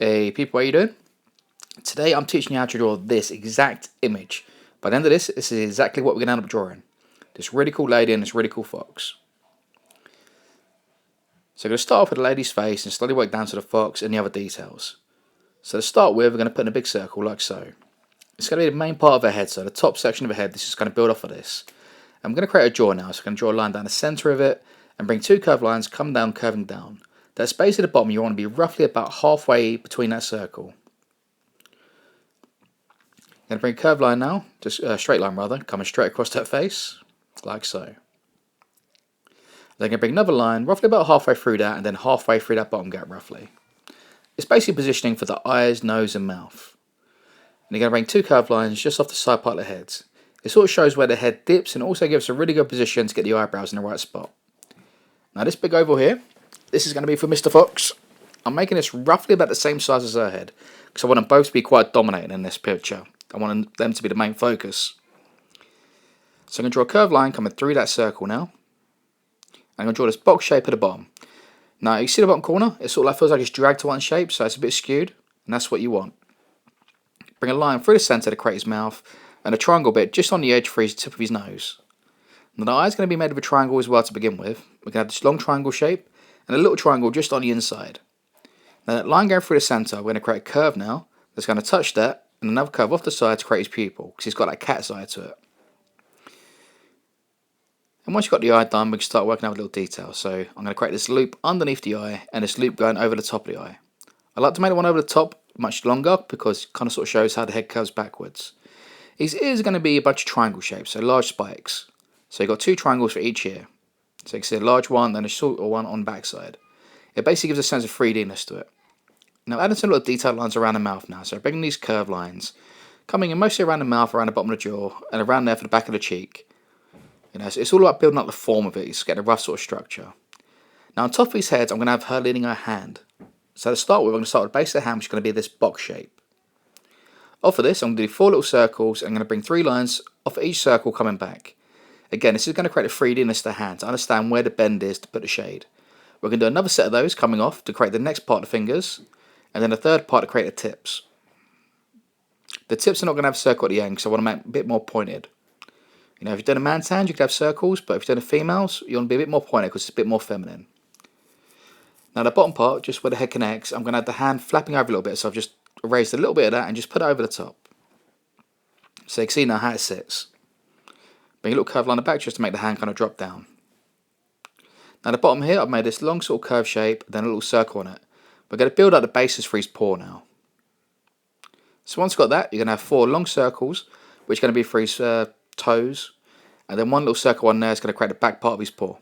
Hey people, how you doing? Today I'm teaching you how to draw this exact image. By the end of this is exactly what we're going to end up drawing. This really cool lady and this really cool fox. So we're going to start off with the lady's face and slowly work down to the fox and the other details. So to start with, we're going to put in a big circle like so. It's going to be the main part of her head, so the top section of her head. This is going to build off of this. I'm going to create a jaw now, so I'm going to draw a line down the centre of it and bring two curved lines, come down, curving down. That space at the bottom, you want to be roughly about halfway between that circle. I'm going to bring a curved line now, just a straight line rather, coming straight across that face, like so. Then I'm going to bring another line, roughly about halfway through that, and then halfway through that bottom gap roughly. It's basically positioning for the eyes, nose and mouth. And you're going to bring two curved lines just off the side part of the head. It sort of shows where the head dips and also gives a really good position to get the eyebrows in the right spot. Now this big oval here, this is going to be for Mr. Fox. I'm making this roughly about the same size as her head, because I want them both to be quite dominating in this picture. I want them to be the main focus. So I'm going to draw a curved line coming through that circle now. I'm going to draw this box shape at the bottom. Now you see the bottom corner? It sort of feels like it's dragged to one shape, so it's a bit skewed, and that's what you want. Bring a line through the centre to create his mouth, and a triangle bit just on the edge for his tip of his nose. Now the eye is going to be made of a triangle as well to begin with. We're going to have this long triangle shape, and a little triangle just on the inside. Now that line going through the centre, we're going to create a curve now, that's going to touch that, and another curve off the side to create his pupil, because he's got that cat's eye to it. And once you've got the eye done, we can start working out with little details. So I'm going to create this loop underneath the eye, and this loop going over the top of the eye. I like to make the one over the top much longer, because it kind of sort of shows how the head curves backwards. His ears are going to be a bunch of triangle shapes, so large spikes. So you've got two triangles for each ear. So you can see a large one, then a shorter one on the back side. It basically gives a sense of 3D-ness to it. Now adding some little detailed lines around the mouth now. So bringing these curved lines, coming in mostly around the mouth, around the bottom of the jaw, and around there for the back of the cheek. You know, so it's all about building up the form of it. It's getting a rough sort of structure. Now on top of his head, I'm going to have her leaning her hand. So to start with, I'm going to start with the base of the hand, which is going to be this box shape. Off of this, I'm going to do 4 little circles, and I'm going to bring 3 lines off of each circle coming back. Again, this is going to create a 3D-ness to the hand, to understand where the bend is to put the shade. We're going to do another set of those coming off to create the next part of the fingers, and then a third part to create the tips. The tips are not going to have a circle at the end, because I want to make it a bit more pointed. You know, if you've done a man's hand, you could have circles, but if you've done a female's, you want to be a bit more pointed, because it's a bit more feminine. Now the bottom part, just where the head connects, I'm going to have the hand flapping over a little bit, so I've just erased a little bit of that and just put it over the top. So you can see now how it sits. Bring a little curve line on the back just to make the hand kind of drop down. Now the bottom here, I've made this long sort of curve shape, then a little circle on it. We're going to build up the basis for his paw now. So once you've got that, you're going to have 4 long circles, which are going to be for his toes, and then one little circle on there is going to create the back part of his paw.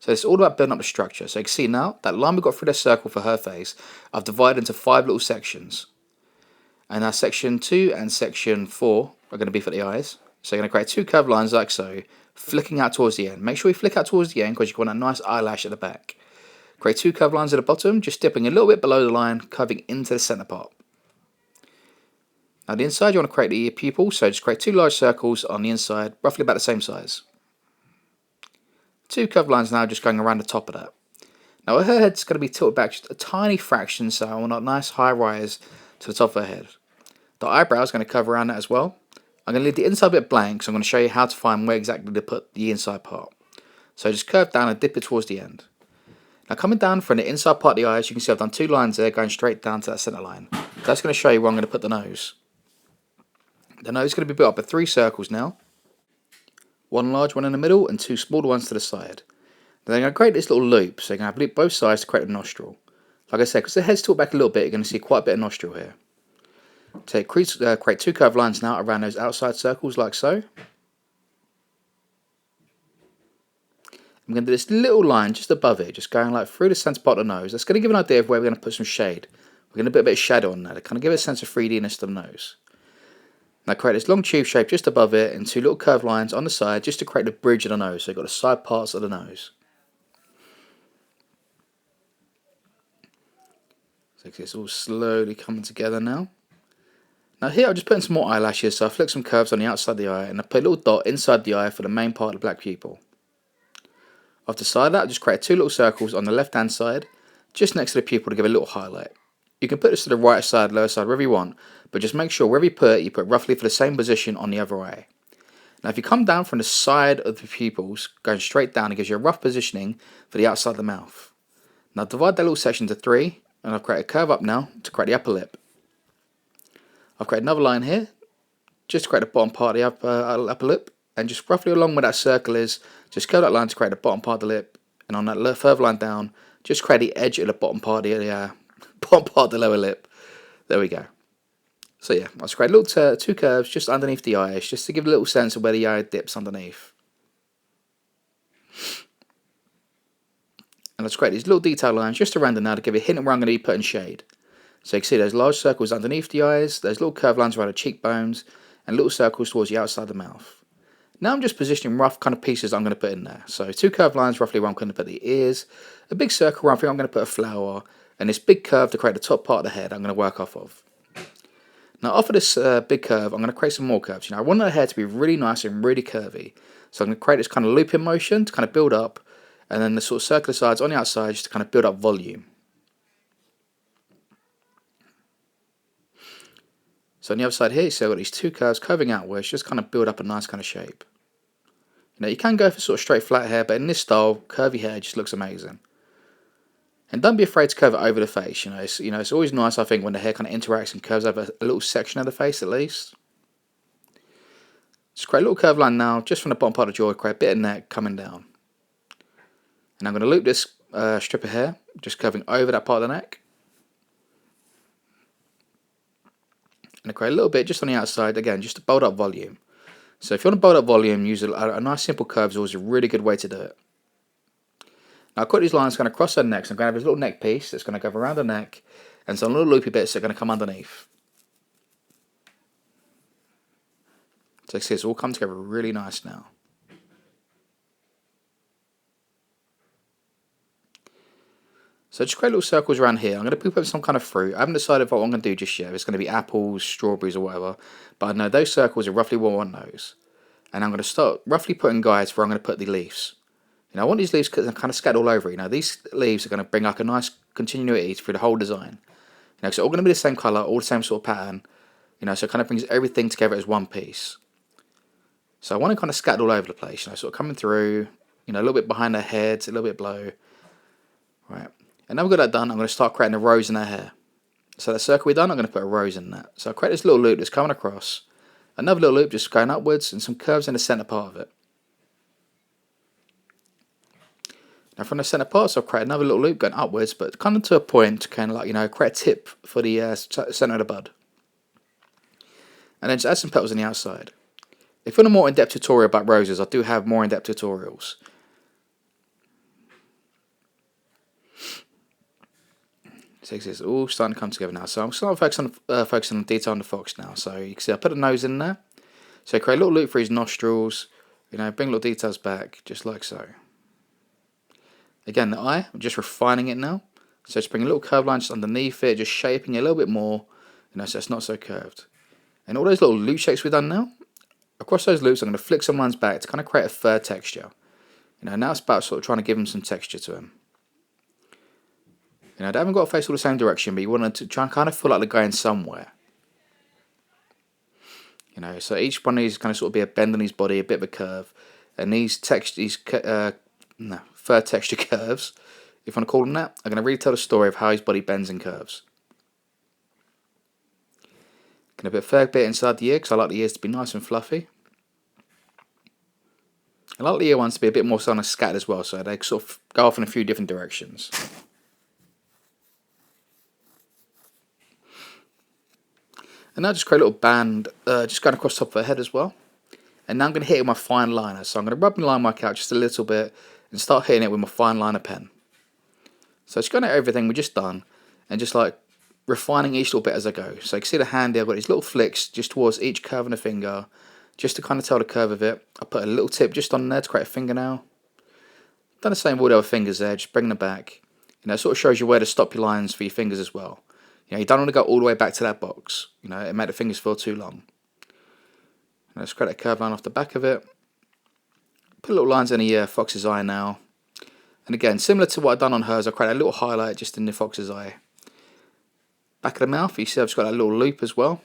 So it's all about building up the structure. So you can see now, that line we got through the circle for her face, I've divided into 5 little sections. And now section 2 and section 4 are going to be for the eyes. So you're going to create 2 curved lines like so, flicking out towards the end. Make sure you flick out towards the end, because you want a nice eyelash at the back. Create 2 curved lines at the bottom, just dipping a little bit below the line, curving into the centre part. Now the inside, you want to create the pupil, so just create 2 large circles on the inside, roughly about the same size. 2 curved lines now just going around the top of that. Now her head's going to be tilted back just a tiny fraction, so I want a nice high rise to the top of her head. The eyebrow is going to curve around that as well. I'm going to leave the inside bit blank, so I'm going to show you how to find where exactly to put the inside part. So just curve down and dip it towards the end. Now coming down from the inside part of the eyes, you can see I've done 2 lines there going straight down to that centre line. That's going to show you where I'm going to put the nose. The nose is going to be built up of 3 circles now. 1 large one in the middle and 2 smaller ones to the side. Then I'm going to create this little loop, so you're going to have loop both sides to create a nostril. Like I said, because the head's tilted back a little bit, you're going to see quite a bit of nostril here. So create 2 curved lines now around those outside circles like so. I'm going to do this little line just above it, just going like through the centre part of the nose. That's going to give an idea of where we're going to put some shade. We're going to put a bit of shadow on that to kind of give it a sense of 3D-ness to the nose. Now create this long tube shape just above it and 2 little curved lines on the side just to create the bridge of the nose. So you've got the side parts of the nose. So it's all slowly coming together now. Now here I've just put in some more eyelashes, so I flick some curves on the outside of the eye and I put a little dot inside the eye for the main part of the black pupil. Off the side of that, I just create 2 little circles on the left hand side, just next to the pupil to give it a little highlight. You can put this to the right side, lower side, wherever you want, but just make sure wherever you put roughly for the same position on the other eye. Now if you come down from the side of the pupils, going straight down, it gives you a rough positioning for the outside of the mouth. Now divide that little section into 3, and I've created a curve up now to create the upper lip. I've created another line here, just to create the bottom part of the upper lip, and just roughly along where that circle is, just curve that line to create the bottom part of the lip, and on that further line down, just create the edge of the bottom part of the bottom part of the lower lip. There we go. So yeah, I'll just create little two curves just underneath the eyes, just to give a little sense of where the eye dips underneath. And let's create these little detail lines just around it now to give a hint of where I'm going to be putting shade. So you can see those large circles underneath the eyes, those little curved lines around the cheekbones, and little circles towards the outside of the mouth. Now I'm just positioning rough kind of pieces I'm going to put in there. So 2 curved lines roughly where I'm going to put the ears, a big circle where I think I'm going to put a flower, and this big curve to create the top part of the head I'm going to work off of. Now off of this big curve I'm going to create some more curves. I want the hair to be really nice and really curvy. So I'm going to create this kind of looping motion to kind of build up, and then the sort of circular sides on the outside just to kind of build up volume. So on the other side here, you see I've got these 2 curves curving outwards, just kind of build up a nice kind of shape. You can go for sort of straight flat hair, but in this style, curvy hair just looks amazing. And don't be afraid to curve it over the face. It's always nice, I think, when the hair kind of interacts and curves over a little section of the face at least. Just create a little curve line now, just from the bottom part of the jaw, create a bit of neck coming down. And I'm going to loop this strip of hair, just curving over that part of the neck. And I create a little bit just on the outside, again, just to build up volume. So if you want to build up volume, use a nice simple curve is always a really good way to do it. Now I've got these lines going to cross their necks. I'm going to have this little neck piece that's going to go around the neck, and some little loopy bits that are going to come underneath. So you see it's all come together really nice now. So just create little circles around here. I'm going to poop up some kind of fruit. I haven't decided what I'm going to do just yet. If it's going to be apples, strawberries or whatever. But I know those circles are roughly what I want those. And I'm going to start roughly putting guides where I'm going to put the leaves. I want these leaves kind of scattered all over. These leaves are going to bring like a nice continuity through the whole design. So it's all going to be the same colour, all the same sort of pattern. So it kind of brings everything together as one piece. So I want to kind of scatter all over the place. Sort of coming through, a little bit behind their heads, a little bit below. Right. And now we've got that done, I'm going to start creating a rose in their hair. So that circle we've done, I'm going to put a rose in that. So I create this little loop that's coming across. Another little loop just going upwards and some curves in the centre part of it. Now from the centre part, so I'll create another little loop going upwards, but kind of to a point to kind of like, create a tip for the centre of the bud. And then just add some petals on the outside. If you want a more in-depth tutorial about roses, I do have more in-depth tutorials. So it's all starting to come together now. So I'm starting to focus on the detail on the fox now. So you can see I put a nose in there. So create a little loop for his nostrils. Bring little details back, just like so. Again, the eye, I'm just refining it now. So just bring a little curved line just underneath it, just shaping it a little bit more, so it's not so curved. And all those little loop shapes we've done now, across those loops I'm going to flick some lines back to kind of create a fur texture. Now it's about sort of trying to give him some texture to him. They haven't got to face all the same direction, but you want to try and kind of feel like they're going somewhere. So each one of these kind of sort of be a bend on his body, a bit of a curve, and these fur texture curves, if you want to call them that, are going to really tell the story of how his body bends and curves. Going to put a fair bit inside the ear because I like the ears to be nice and fluffy. I like the ear ones to be a bit more sort of scattered as well, so they sort of go off in a few different directions. And now just create a little band, just going across the top of her head as well. And now I'm going to hit it with my fine liner. So I'm going to rub my line mark out just a little bit and start hitting it with my fine liner pen. So just going at everything we've just done and just like refining each little bit as I go. So you can see the hand here, I've got these little flicks just towards each curve on the finger, just to kind of tell the curve of it. I put a little tip just on there to create a fingernail. Done the same with all the other fingers there, just bring them back. It sort of shows you where to stop your lines for your fingers as well. You don't want to go all the way back to that box. It made the fingers feel too long. Let's create a curve line off the back of it. Put little lines in the fox's eye now. And again, similar to what I've done on hers, I create a little highlight just in the fox's eye. Back of the mouth, you see I've just got that little loop as well.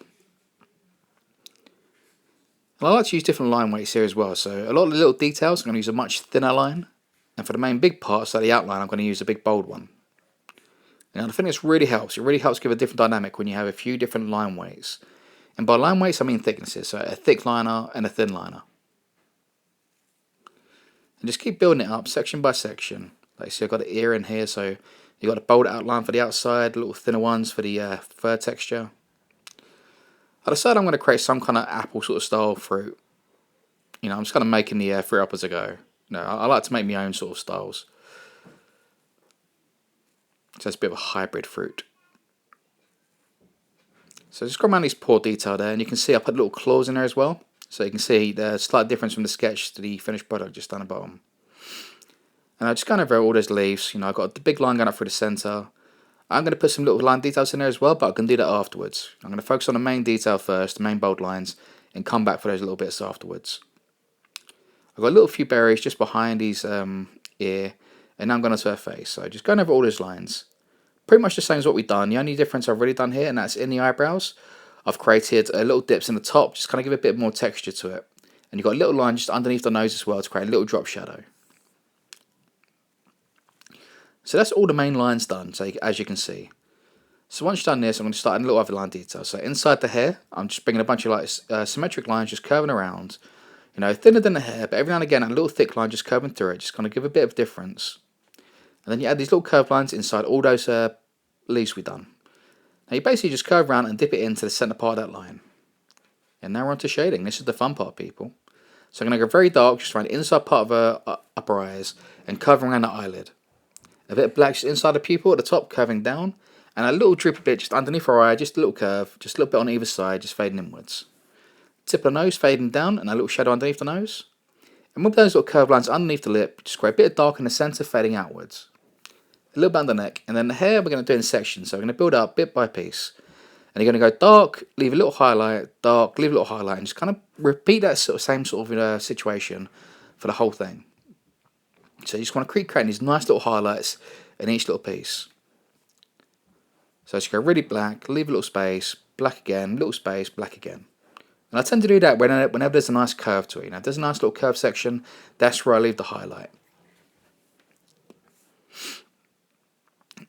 And I like to use different line weights here as well. So a lot of the little details, I'm going to use a much thinner line. And for the main big parts, like the outline, I'm going to use a big bold one. Now the thing this really helps, it really helps give a different dynamic when you have a few different line weights. And by line weights, I mean thicknesses. So a thick liner and a thin liner. And just keep building it up section by section. Like you see, I've got the ear in here, so you've got a bold outline for the outside, little thinner ones for the fur texture. I decided I'm going to create some kind of apple sort of style fruit. You know, I'm just kind of making the fruit up as I go. You know, I like to make my own sort of styles. So it's a bit of a hybrid fruit. So just go around this paw detail there, and you can see I put little claws in there as well. So you can see the slight difference from the sketch to the finished product just down the bottom. And I just kind of over all those leaves. You know, I've got the big line going up through the centre. I'm going to put some little line details in there as well, but I can do that afterwards. I'm going to focus on the main detail first, the main bold lines, and come back for those little bits afterwards. I've got a little few berries just behind his ear, and now I'm going to her face. So just going over all those lines. Pretty much the same as what we've done. The only difference I've really done here, and that's in the eyebrows. I've created little dips in the top, just kind of give a bit more texture to it. And you've got a little line just underneath the nose as well to create a little drop shadow. So that's all the main lines done, so as you can see. So once you've done this, I'm going to start a little other line detail. So inside the hair, I'm just bringing a bunch of like symmetric lines just curving around. You know, thinner than the hair, but every now and again a little thick line just curving through it, just kind of give a bit of difference. And then you add these little curved lines inside all those leaves we've done. Now you basically just curve around and dip it into the centre part of that line. And now we're on to shading. This is the fun part, people. So I'm going to go very dark, just around the inside part of her upper eyes, and curve around the eyelid. A bit of black just inside the pupil at the top, curving down, and a little drip a bit just underneath her eye, just a little curve, just a little bit on either side, just fading inwards. Tip of the nose fading down, and a little shadow underneath the nose. And with those little curved lines underneath the lip, just create a bit of dark in the centre, fading outwards. A little bit under the neck, and then the hair we're going to do in sections, so we're going to build up bit by piece. And you're going to go dark, leave a little highlight, dark, leave a little highlight, and just kind of repeat that same sort of situation for the whole thing. So you just want to keep creating these nice little highlights in each little piece. So just go really black, leave a little space, black again, little space, black again. And I tend to do that whenever there's a nice curve to it. You know, if there's a nice little curve section, that's where I leave the highlight.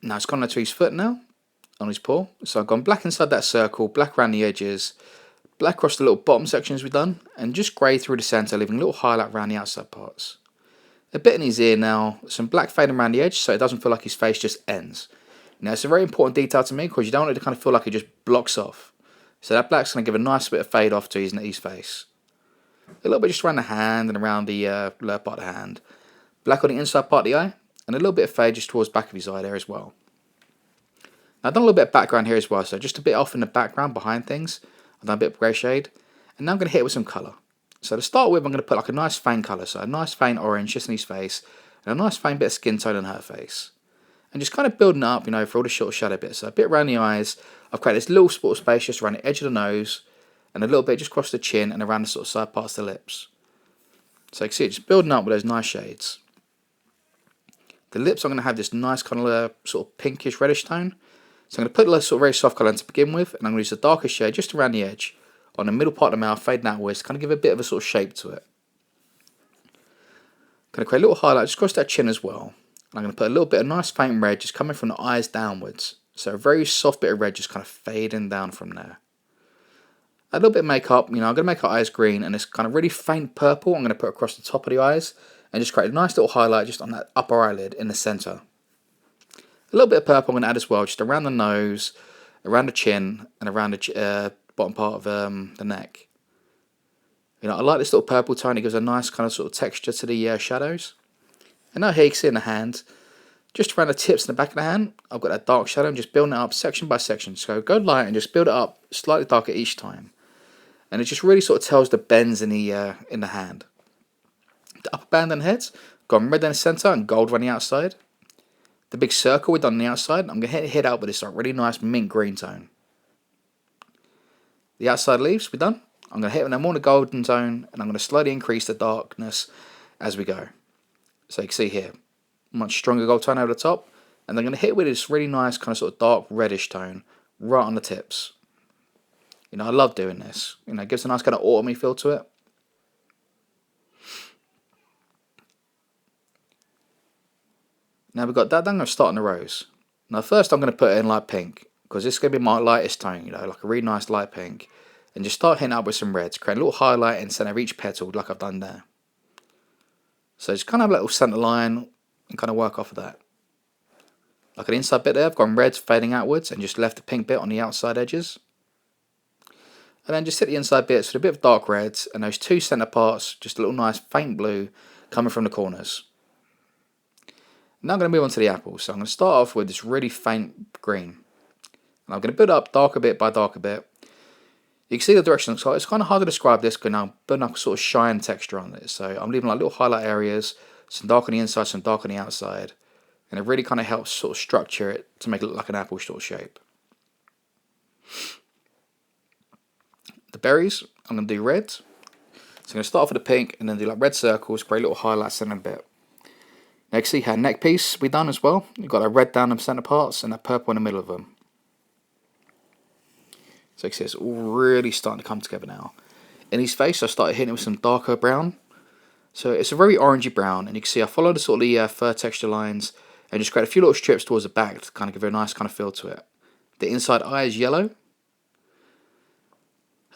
Now it's gone into his foot now, on his paw. So I've gone black inside that circle, black around the edges, black across the little bottom sections we've done, and just grey through the centre, leaving a little highlight around the outside parts. A bit in his ear now, some black fading around the edge so it doesn't feel like his face just ends. Now it's a very important detail to me because you don't want it to kind of feel like it just blocks off. So that black's going to give a nice bit of fade off to his face. A little bit just around the hand and around the lower part of the hand. Black on the inside part of the eye, and a little bit of fade just towards the back of his eye there as well. Now I've done a little bit of background here as well, so just a bit off in the background behind things. I've done a bit of grey shade, and now I'm going to hit it with some colour. So to start with, I'm going to put like a nice faint colour, so a nice faint orange just in his face, and a nice faint bit of skin tone on her face. And just kind of building it up, you know, for all the short shadow bits. So a bit around the eyes, I've created this little spot of space just around the edge of the nose, and a little bit just across the chin and around the sort of side parts of the lips. So you can see it just building up with those nice shades. The lips are going to have this nice kind of sort of pinkish reddish tone. So I'm going to put a sort of very soft colour to begin with, and I'm going to use the darker shade just around the edge, on the middle part of the mouth, fading outwards, to kind of give a bit of a sort of shape to it. I'm going to create a little highlight just across that chin as well. And I'm going to put a little bit of nice faint red just coming from the eyes downwards. So a very soft bit of red just kind of fading down from there. A little bit of makeup, you know, I'm going to make her eyes green, and this kind of really faint purple I'm going to put across the top of the eyes, and just create a nice little highlight just on that upper eyelid in the centre. A little bit of purple I'm going to add as well, just around the nose, around the chin, and around the bottom part of the neck. You know, I like this little purple tone. It gives a nice kind of sort of texture to the shadows. And now here you can see in the hand, just around the tips and the back of the hand, I've got that dark shadow and just building it up section by section. So go light and just build it up slightly darker each time. And it just really sort of tells the bends in the hand. The upper band and heads, gone red in the centre and gold on the outside. The big circle we've done on the outside, I'm going to hit out with this like really nice mint green tone. The outside leaves we're done. I'm going to hit with them more in the golden tone, and I'm going to slowly increase the darkness as we go. So you can see here, much stronger gold tone over the top, and then I'm going to hit it with this really nice kind of sort of dark reddish tone right on the tips. You know, I love doing this. You know, it gives a nice kind of autumny feel to it. Now we've got that, then I'm going to start on the rose. Now first I'm going to put it in light pink, because this is going to be my lightest tone, you know, like a really nice light pink. And just start hitting up with some reds, create a little highlight in the centre of each petal like I've done there. So just kind of have a little centre line and kind of work off of that. Like an inside bit there, I've gone reds fading outwards and just left the pink bit on the outside edges. And then just hit the inside bits with a bit of dark reds and those two centre parts, just a little nice faint blue coming from the corners. Now I'm going to move on to the apples. So I'm going to start off with this really faint green. And I'm going to build up darker bit by darker bit. You can see the direction looks like. It's kind of hard to describe this because I'm building up a sort of shine texture on this. So I'm leaving like little highlight areas, some dark on the inside, some dark on the outside. And it really kind of helps sort of structure it to make it look like an apple sort of shape. The berries, I'm going to do reds. So I'm going to start off with the pink and then do like red circles, create little highlights in a bit. Now you can see how neck piece we done as well. You've got a red down the centre parts and a purple in the middle of them. So you can see it's all really starting to come together now. In his face I started hitting it with some darker brown. So it's a very orangey brown, and you can see I followed the sort of the fur texture lines and just create a few little strips towards the back to kind of give it a nice kind of feel to it. The inside eye is yellow.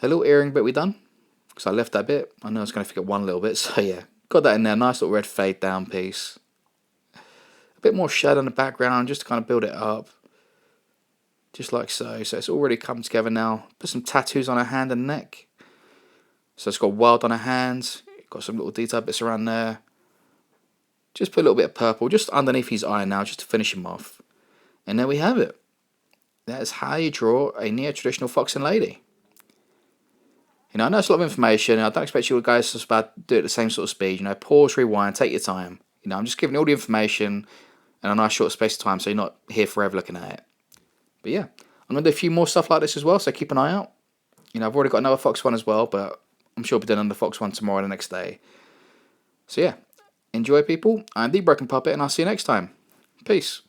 A little earring bit we done, because I left that bit. I know I was going to forget one little bit, so yeah. Got that in there, nice little red fade down piece. A bit more shadow in the background just to kind of build it up. Just like so. So it's already come together now. Put some tattoos on her hand and neck. So it's got wild on her hands. Got some little detail bits around there. Just put a little bit of purple just underneath his eye now, just to finish him off. And there we have it. That is how you draw a near-traditional fox and lady. You know, I know it's a lot of information. I don't expect you guys to about do it at the same sort of speed. You know, pause, rewind, take your time. You know, I'm just giving you all the information in a nice short space of time, so you're not here forever looking at it. But yeah, I'm going to do a few more stuff like this as well, so keep an eye out. You know, I've already got another fox one as well, but I'm sure I'll be doing another fox one tomorrow or the next day. So yeah, enjoy people. I'm the Broken Puppet, and I'll see you next time. Peace.